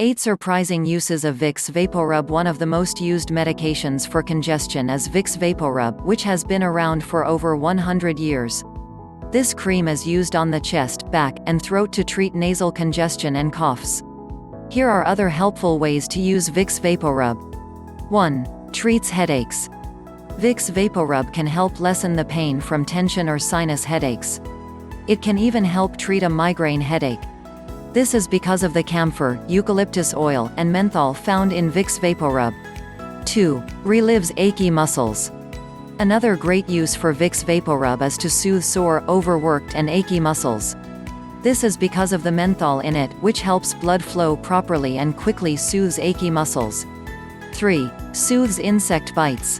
8 surprising uses of Vicks Vaporub. One of the most used medications for congestion is Vicks Vaporub, which has been around for over 100 years. This cream is used on the chest, back, and throat to treat nasal congestion and coughs. Here are other helpful ways to use Vicks Vaporub. 1. Treats headaches. Vicks Vaporub can help lessen the pain from tension or sinus headaches. It can even help treat a migraine headache. This is because of the camphor, eucalyptus oil, and menthol found in Vicks Vaporub. 2. Relieves achy muscles. Another great use for Vicks Vaporub is to soothe sore, overworked and achy muscles. This is because of the menthol in it, which helps blood flow properly and quickly soothes achy muscles. 3. Soothes insect bites.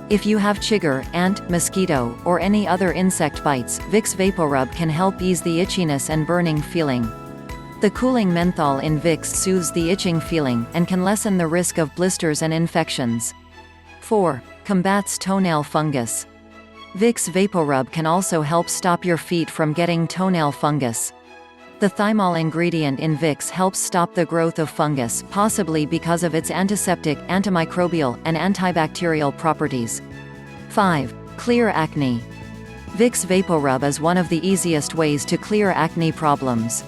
If you have chigger, ant, mosquito, or any other insect bites, Vicks Vaporub can help ease the itchiness and burning feeling. The cooling menthol in Vicks soothes the itching feeling, and can lessen the risk of blisters and infections. 4. Combats toenail fungus. Vicks Vaporub can also help stop your feet from getting toenail fungus. The thymol ingredient in Vicks helps stop the growth of fungus, possibly because of its antiseptic, antimicrobial, and antibacterial properties. 5. Clear acne. Vicks Vaporub is one of the easiest ways to clear acne problems.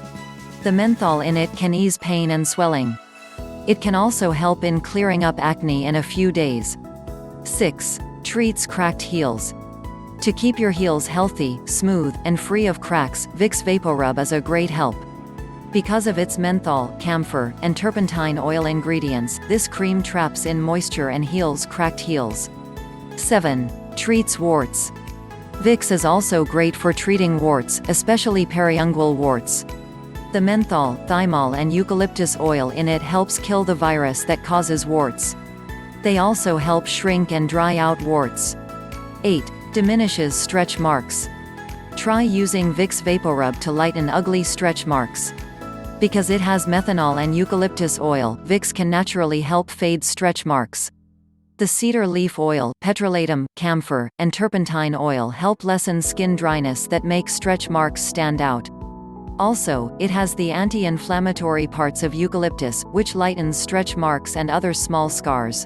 The menthol in it can ease pain and swelling. It can also help in clearing up acne in a few days. 6. Treats cracked heels. To keep your heels healthy, smooth, and free of cracks, Vicks Vaporub is a great help. Because of its menthol, camphor, and turpentine oil ingredients, this cream traps in moisture and heals cracked heels. 7. Treats warts. Vicks is also great for treating warts, especially periungual warts. The menthol, thymol and eucalyptus oil in it helps kill the virus that causes warts. They also help shrink and dry out warts. 8. Diminishes stretch marks. Try using Vicks Vaporub to lighten ugly stretch marks. Because it has methanol and eucalyptus oil, Vicks can naturally help fade stretch marks. The cedar leaf oil, petrolatum, camphor, and turpentine oil help lessen skin dryness that make stretch marks stand out. Also, it has the anti-inflammatory parts of eucalyptus, which lightens stretch marks and other small scars.